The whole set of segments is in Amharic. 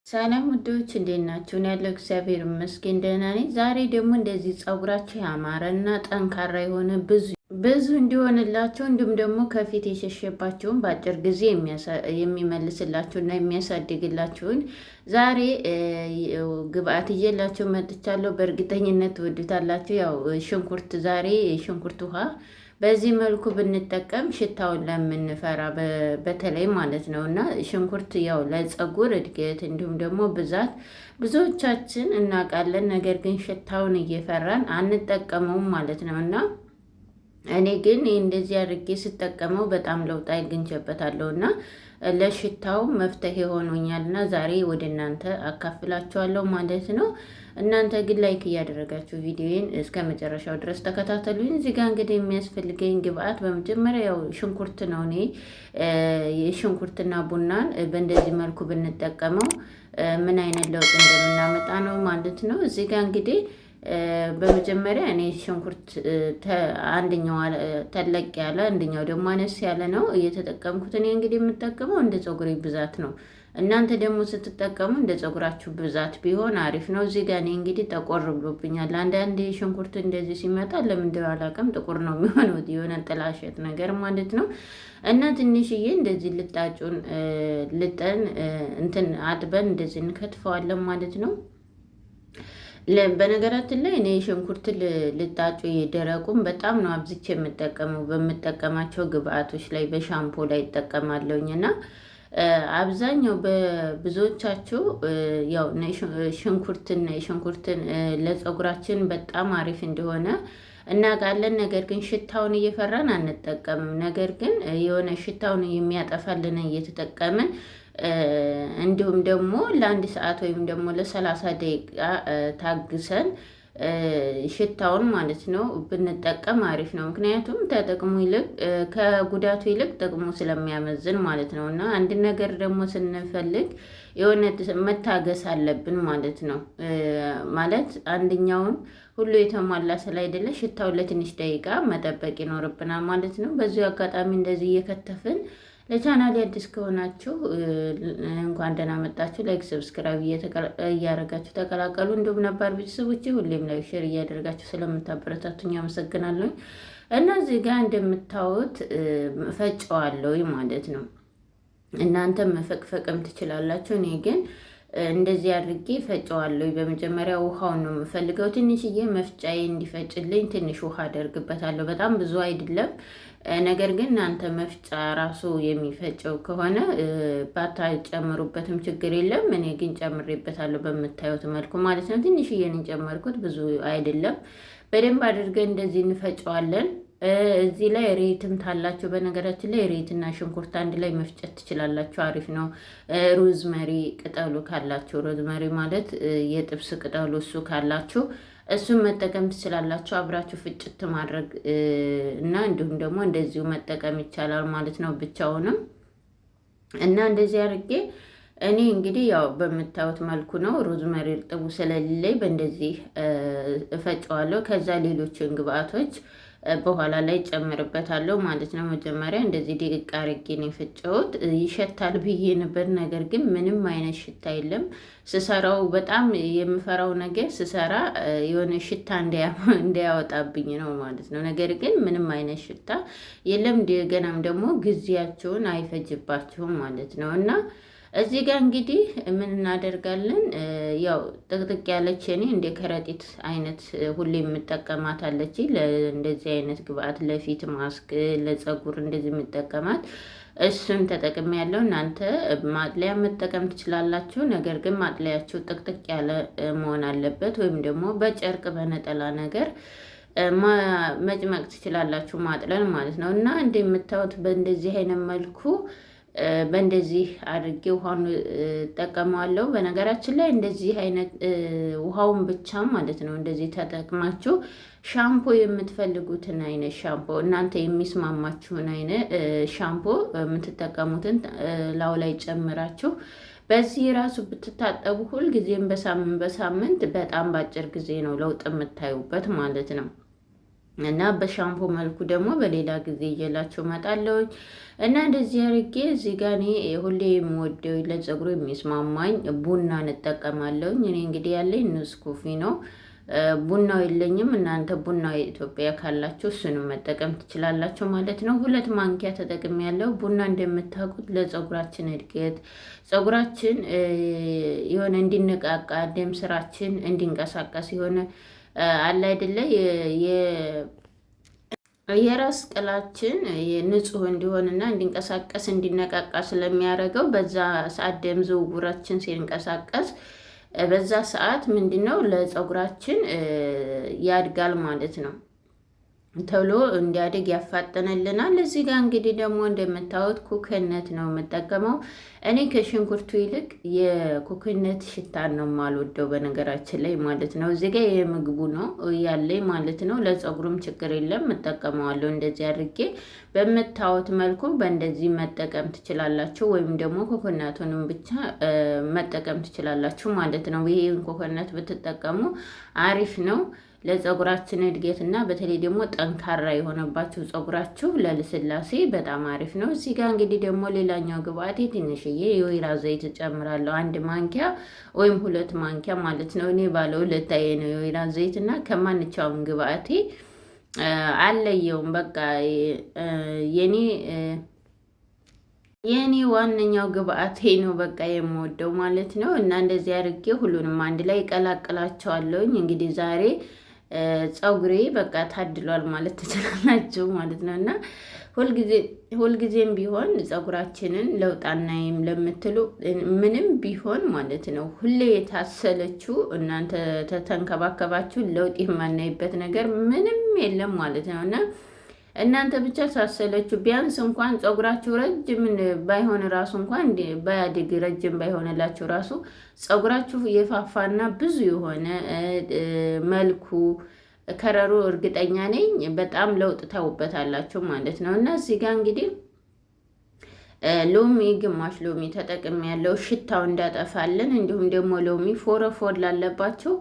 ሰላም ውዶች እንዴት ናችሁ? እኔ ያለው እግዚአብሔር ይመስገን ደህና ነኝ። ዛሬ ደግሞ እንደዚህ ፀጉራችሁ ያማረና ጠንካራ የሆነ ብዙ እንዲሆንላችሁ እንዲሁም ደግሞ ከፊት የሸሸባችሁን በአጭር ጊዜ የሚመልስላችሁና የሚያሳድግላችሁን ዛሬ ግብአት ይዤላችሁ መጥቻለሁ። በእርግጠኝነት ትወዱታላችሁ። ያው ሽንኩርት ዛሬ የሽንኩርት ውሃ በዚህ መልኩ ብንጠቀም ሽታውን ለምንፈራ በተለይ ማለት ነው እና ሽንኩርት ያው ለፀጉር እድገት እንዲሁም ደግሞ ብዛት ብዙዎቻችን እናውቃለን። ነገር ግን ሽታውን እየፈራን አንጠቀመውም ማለት ነው እና እኔ ግን እንደዚህ አድርጌ ስጠቀመው በጣም ለውጥ አግኝቼበታለሁ እና ለሽታው መፍትሄ ሆኖኛል እና ዛሬ ወደ እናንተ አካፍላችኋለሁ ማለት ነው። እናንተ ግን ላይክ እያደረጋችሁ ቪዲዮን እስከ መጨረሻው ድረስ ተከታተሉኝ። እዚህ ጋር እንግዲህ የሚያስፈልገኝ ግብአት በመጀመሪያ ያው ሽንኩርት ነው። እኔ የሽንኩርትና ቡናን በእንደዚህ መልኩ ብንጠቀመው ምን አይነት ለውጥ እንደምናመጣ ነው ማለት ነው። እዚህ ጋር እንግዲህ በመጀመሪያ እኔ ሽንኩርት አንደኛው ተለቅ ያለ አንደኛው ደግሞ አነስ ያለ ነው እየተጠቀምኩት። እኔ እንግዲህ የምጠቀመው እንደ ፀጉሬ ብዛት ነው። እናንተ ደግሞ ስትጠቀሙ እንደ ፀጉራችሁ ብዛት ቢሆን አሪፍ ነው። እዚህ ጋር እኔ እንግዲህ ጠቆር ብሎብኛል። አንዳንድ ሽንኩርት እንደዚህ ሲመጣ ለምንድን አላውቅም ጥቁር ነው የሚሆነው፣ የሆነ ጥላሸት ነገር ማለት ነው። እና ትንሽዬ እንደዚህ ልጣጩን ልጠን እንትን አጥበን እንደዚህ እንከትፈዋለን ማለት ነው። በነገራችን ላይ እኔ ሽንኩርት ልጣጩ የደረቁም በጣም ነው አብዝቼ የምጠቀመው። በምጠቀማቸው ግብአቶች ላይ በሻምፖ ላይ እጠቀማለሁኝ እና አብዛኛው በብዙዎቻችሁ ያው ሽንኩርትን ለፀጉራችን በጣም አሪፍ እንደሆነ እናውቃለን። ነገር ግን ሽታውን እየፈራን አንጠቀምም። ነገር ግን የሆነ ሽታውን የሚያጠፋልን እየተጠቀምን እንዲሁም ደግሞ ለአንድ ሰዓት ወይም ደግሞ ለ30 ደቂቃ ታግሰን ሽታውን ማለት ነው ብንጠቀም አሪፍ ነው። ምክንያቱም ከጥቅሙ ይልቅ ከጉዳቱ ይልቅ ጥቅሙ ስለሚያመዝን ማለት ነው። እና አንድ ነገር ደግሞ ስንፈልግ የሆነ መታገስ አለብን ማለት ነው። ማለት አንደኛውን ሁሉ የተሟላ ስላይደለ ሽታውን ለትንሽ ደቂቃ መጠበቅ ይኖርብናል ማለት ነው። በዚሁ አጋጣሚ እንደዚህ እየከተፍን ለቻናል አዲስ ከሆናችሁ እንኳን ደህና መጣችሁ። ላይክ ሰብስክራይብ እያደረጋችሁ ተቀላቀሉ። እንዲሁም ነባር ቤተሰቦቼ ሁሌም ላይክ ሼር እያደረጋችሁ ስለምታበረታቱኝ አመሰግናለሁ። እና እዚህ ጋር እንደምታዩት ፈጨዋለሁ ማለት ነው። እናንተ መፈቅፈቅም ትችላላችሁ። እኔ ግን እንደዚህ አድርጌ ፈጨዋለሁ። በመጀመሪያ ውሃውን ነው የምፈልገው። ትንሽዬ መፍጫዬ እንዲፈጭልኝ ትንሽ ውሃ አደርግበታለሁ። በጣም ብዙ አይደለም። ነገር ግን እናንተ መፍጫ ራሱ የሚፈጨው ከሆነ ባታጨምሩበትም ችግር የለም። እኔ ግን ጨምሬበታለሁ በምታዩት መልኩ ማለት ነው። ትንሽዬ ነው የጨመርኩት፣ ብዙ አይደለም። በደንብ አድርገን እንደዚህ እንፈጨዋለን። እዚህ ላይ ሬትም ታላችሁ። በነገራችን ላይ ሬትና ሽንኩርት አንድ ላይ መፍጨት ትችላላችሁ፣ አሪፍ ነው። ሮዝመሪ ቅጠሉ ካላችሁ፣ ሮዝመሪ ማለት የጥብስ ቅጠሉ እሱ ካላችሁ እሱን መጠቀም ትችላላችሁ። አብራችሁ ፍጭት ማድረግ እና እንዲሁም ደግሞ እንደዚሁ መጠቀም ይቻላል ማለት ነው ብቻውንም። እና እንደዚህ አድርጌ እኔ እንግዲህ ያው በምታዩት መልኩ ነው። ሮዝመሪ እርጥቡ ስለሌለኝ በእንደዚህ እፈጨዋለሁ። ከዛ ሌሎችን ግብአቶች በኋላ ላይ ጨምርበታለሁ ማለት ነው። መጀመሪያ እንደዚህ ደቂቃ አድርጌ ነው የፈጨሁት። ይሸታል ብዬ ነበር፣ ነገር ግን ምንም አይነት ሽታ የለም። ስሰራው በጣም የምፈራው ነገር ስሰራ የሆነ ሽታ እንዳያወጣብኝ ነው ማለት ነው። ነገር ግን ምንም አይነት ሽታ የለም። እንደገናም ደግሞ ጊዜያቸውን አይፈጅባቸውም ማለት ነው እና እዚህ ጋር እንግዲህ ምን እናደርጋለን? ያው ጥቅጥቅ ያለች እኔ እንደ ከረጢት አይነት ሁሌ የምጠቀማት አለች። እንደዚህ አይነት ግብአት ለፊት ማስክ፣ ለፀጉር እንደዚህ የምጠቀማት እሱን ተጠቅሜ ያለው። እናንተ ማጥለያ መጠቀም ትችላላችሁ። ነገር ግን ማጥለያችሁ ጥቅጥቅ ያለ መሆን አለበት። ወይም ደግሞ በጨርቅ በነጠላ ነገር መጭመቅ ትችላላችሁ፣ ማጥለል ማለት ነው። እና እንደምታዩት በእንደዚህ አይነት መልኩ በእንደዚህ አድርጌ ውሃውን እጠቀመዋለሁ። በነገራችን ላይ እንደዚህ አይነት ውሃውን ብቻ ማለት ነው እንደዚህ ተጠቅማችሁ ሻምፖ የምትፈልጉትን አይነት ሻምፖ እናንተ የሚስማማችሁን አይነት ሻምፖ የምትጠቀሙትን ላው ላይ ጨምራችሁ በዚህ ራሱ ብትታጠቡ ሁልጊዜም በሳምንት በሳምንት በጣም ባጭር ጊዜ ነው ለውጥ የምታዩበት ማለት ነው። እና በሻምፖ መልኩ ደግሞ በሌላ ጊዜ እየላቸው እመጣለሁ። እና እንደዚህ አድርጌ እዚህ ጋር እኔ ሁሌ የምወደው ለፀጉሩ የሚስማማኝ ቡና እንጠቀማለሁ። እኔ እንግዲህ ያለኝ ኔስኮፊ ነው። ቡናው የለኝም። እናንተ ቡናው የኢትዮጵያ ካላችሁ እሱንም መጠቀም ትችላላችሁ ማለት ነው። 2 ማንኪያ ተጠቅም ያለው ቡና እንደምታውቁት ለፀጉራችን እድገት ፀጉራችን የሆነ እንዲነቃቃ ደም ስራችን እንዲንቀሳቀስ የሆነ አለ አይደለ የራስ ቅላችን ንጹህ እንዲሆንና እንዲንቀሳቀስ እንዲነቃቃ ስለሚያደርገው በዛ ሰዓት ደም ዝውውራችን ሲንቀሳቀስ በዛ ሰዓት ምንድነው ለፀጉራችን ያድጋል ማለት ነው። ቶሎ እንዲያድግ ያፋጥንልናል። እዚህ ጋር እንግዲህ ደግሞ እንደምታዩት ኩክነት ነው የምጠቀመው። እኔ ከሽንኩርቱ ይልቅ የኩክነት ሽታን ነው የማልወደው በነገራችን ላይ ማለት ነው። እዚህ ጋር የምግቡ ነው ያለኝ ማለት ነው። ለፀጉሩም ችግር የለም እጠቀመዋለሁ። እንደዚህ አድርጌ በምታዩት መልኩ በእንደዚህ መጠቀም ትችላላችሁ፣ ወይም ደግሞ ኮኮናቱንም ብቻ መጠቀም ትችላላችሁ ማለት ነው። ይሄን ኮኮናት ብትጠቀሙ አሪፍ ነው ለፀጉራችን እድገት እና በተለይ ደግሞ ጠንካራ የሆነባችሁ ፀጉራችሁ ለልስላሴ በጣም አሪፍ ነው። እዚህ ጋር እንግዲህ ደግሞ ሌላኛው ግብአቴ ትንሽዬ የወይራ ዘይት ጨምራለሁ። 1 ማንኪያ ወይም 2 ማንኪያ ማለት ነው። እኔ ባለ 2 ነው የወይራ ዘይት እና ከማንኛውም ግብአቴ አለየውም። በቃ የኔ ዋነኛው ግብአቴ ነው በቃ የምወደው ማለት ነው። እና እንደዚህ አድርጌ ሁሉንም አንድ ላይ ቀላቅላቸዋለሁኝ። እንግዲህ ዛሬ ፀጉሬ በቃ ታድሏል ማለት ትችላላችሁ ማለት ነው። እና ሁልጊዜም ቢሆን ፀጉራችንን ለውጥ አናይም ለምትሉ ምንም ቢሆን ማለት ነው ሁሌ የታሰለችው እናንተ ተንከባከባችሁ ለውጥ የማናይበት ነገር ምንም የለም ማለት ነው። እና እናንተ ብቻ ሳሰለችሁ ቢያንስ እንኳን ፀጉራችሁ ረጅም ባይሆን ራሱ እንኳን ባያድግ ረጅም ባይሆንላችሁ ራሱ ፀጉራችሁ የፋፋና ብዙ የሆነ መልኩ ከረሩ እርግጠኛ ነኝ በጣም ለውጥ ታውበታላችሁ ማለት ነው። እና እዚህ ጋር እንግዲህ ሎሚ ግማሽ ሎሚ ተጠቅም ያለው ሽታው እንዳጠፋልን፣ እንዲሁም ደግሞ ሎሚ ፎረፎር ላለባቸው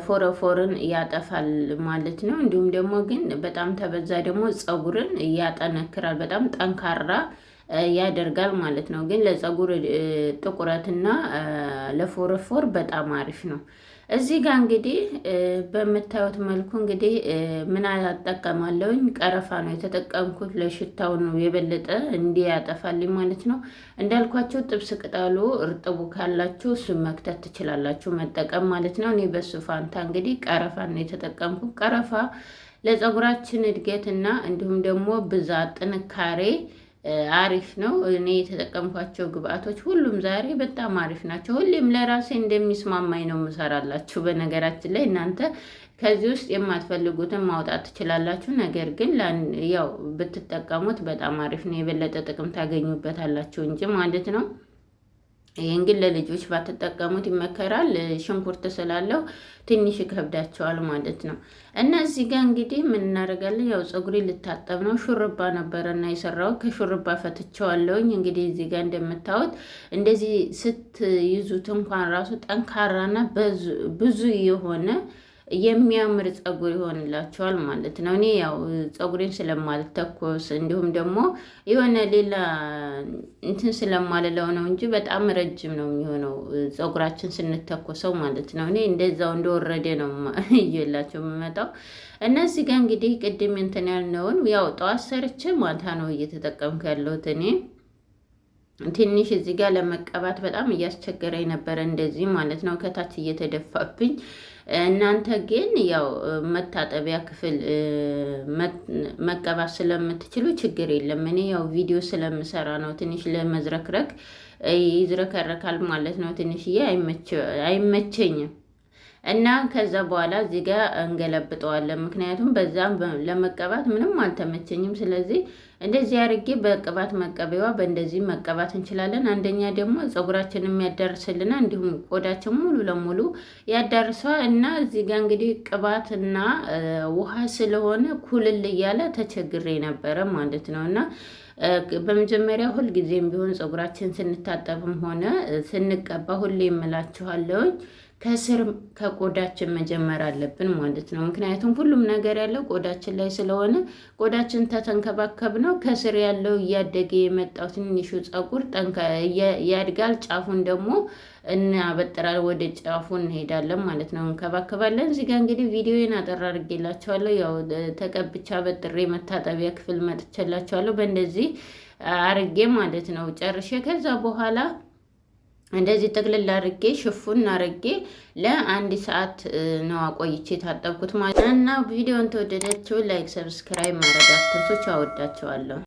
ፎረፎርን ያጠፋል ማለት ነው። እንዲሁም ደግሞ ግን በጣም ተበዛ ደግሞ ፀጉርን ያጠነክራል፣ በጣም ጠንካራ ያደርጋል ማለት ነው። ግን ለፀጉር ጥቁረትና ለፎረፎር በጣም አሪፍ ነው። እዚህ ጋር እንግዲህ በምታዩት መልኩ እንግዲህ ምን አጠቀማለሁኝ? ቀረፋ ነው የተጠቀምኩት። ለሽታው ነው የበለጠ እንዲህ ያጠፋልኝ ማለት ነው። እንዳልኳቸው ጥብስ ቅጠሉ እርጥቡ ካላችሁ እሱን መክተት ትችላላችሁ መጠቀም ማለት ነው። እኔ በሱ ፋንታ እንግዲህ ቀረፋ ነው የተጠቀምኩት። ቀረፋ ለፀጉራችን እድገትና እንዲሁም ደግሞ ብዛት፣ ጥንካሬ አሪፍ ነው። እኔ የተጠቀምኳቸው ግብአቶች ሁሉም ዛሬ በጣም አሪፍ ናቸው። ሁሌም ለራሴ እንደሚስማማኝ ነው የምሰራላችሁ። በነገራችን ላይ እናንተ ከዚህ ውስጥ የማትፈልጉትን ማውጣት ትችላላችሁ። ነገር ግን ያው ብትጠቀሙት በጣም አሪፍ ነው። የበለጠ ጥቅም ታገኙበታላችሁ እንጂ ማለት ነው። ይህን ግን ለልጆች ባትጠቀሙት ይመከራል። ሽንኩርት ስላለው ትንሽ ይከብዳቸዋል ማለት ነው። እና እዚህ ጋር እንግዲህ ምን እናደርጋለን? ያው ፀጉሬ ልታጠብ ነው። ሹርባ ነበረና የሰራው ከሹርባ ፈትቸዋለሁኝ። እንግዲህ እዚህ ጋር እንደምታዩት እንደዚህ ስትይዙት እንኳን ራሱ ጠንካራና ብዙ የሆነ የሚያምር ፀጉር ይሆንላቸዋል ማለት ነው። እኔ ያው ፀጉሬን ስለማልተኮስ እንዲሁም ደግሞ የሆነ ሌላ እንትን ስለማልለው ነው እንጂ በጣም ረጅም ነው የሚሆነው ፀጉራችን ስንተኮሰው ማለት ነው። እኔ እንደዛው እንደወረደ ነው እየላቸው የምመጣው። እነዚህ ጋር እንግዲህ ቅድም እንትን ያልነውን ያው ጠዋት ሰርቼ ማታ ነው እየተጠቀምኩ ያለሁት እኔ ትንሽ እዚህ ጋር ለመቀባት በጣም እያስቸገረኝ ነበረ፣ እንደዚህ ማለት ነው ከታች እየተደፋብኝ። እናንተ ግን ያው መታጠቢያ ክፍል መቀባት ስለምትችሉ ችግር የለም። እኔ ያው ቪዲዮ ስለምሰራ ነው ትንሽ ለመዝረክረክ ይዝረከረካል ማለት ነው። ትንሽዬ አይመቸኝም እና ከዛ በኋላ እዚህ ጋር እንገለብጠዋለን። ምክንያቱም በዛም ለመቀባት ምንም አልተመቸኝም። ስለዚህ እንደዚህ አድርጌ በቅባት መቀበያዋ በእንደዚህ መቀባት እንችላለን። አንደኛ ደግሞ ፀጉራችንን ያዳርስልና እንዲሁም ቆዳችን ሙሉ ለሙሉ ያዳርሰዋል። እና እዚህ ጋር እንግዲህ ቅባትና ውሃ ስለሆነ ኩልል እያለ ተቸግሬ ነበረ ማለት ነው። እና በመጀመሪያ ሁልጊዜም ቢሆን ፀጉራችን ስንታጠብም ሆነ ስንቀባ ሁሌ የምላችኋለሁኝ ከስር ከቆዳችን መጀመር አለብን ማለት ነው። ምክንያቱም ሁሉም ነገር ያለው ቆዳችን ላይ ስለሆነ ቆዳችን ተተንከባከብ ነው ከስር ያለው እያደገ የመጣው ትንሹ ፀጉር ያድጋል። ጫፉን ደግሞ እናበጥራል፣ ወደ ጫፉ እንሄዳለን ማለት ነው፣ እንከባከባለን። እዚህ ጋር እንግዲህ ቪዲዮን አጠር አድርጌላችኋለሁ። ያው ተቀብቻ በጥሬ መታጠቢያ ክፍል መጥቼላችኋለሁ። በእንደዚህ አርጌ ማለት ነው ጨርሼ ከዛ በኋላ እንደዚህ ጥቅልል አድርጌ ሽፉን አድርጌ ለ1 ሰዓት ነው አቆይቼ የታጠብኩት ማለት እና ቪዲዮን ተወደዳችሁ ላይክ፣ ሰብስክራይብ ማድረግ አትርሱ። አወዳችኋለሁ።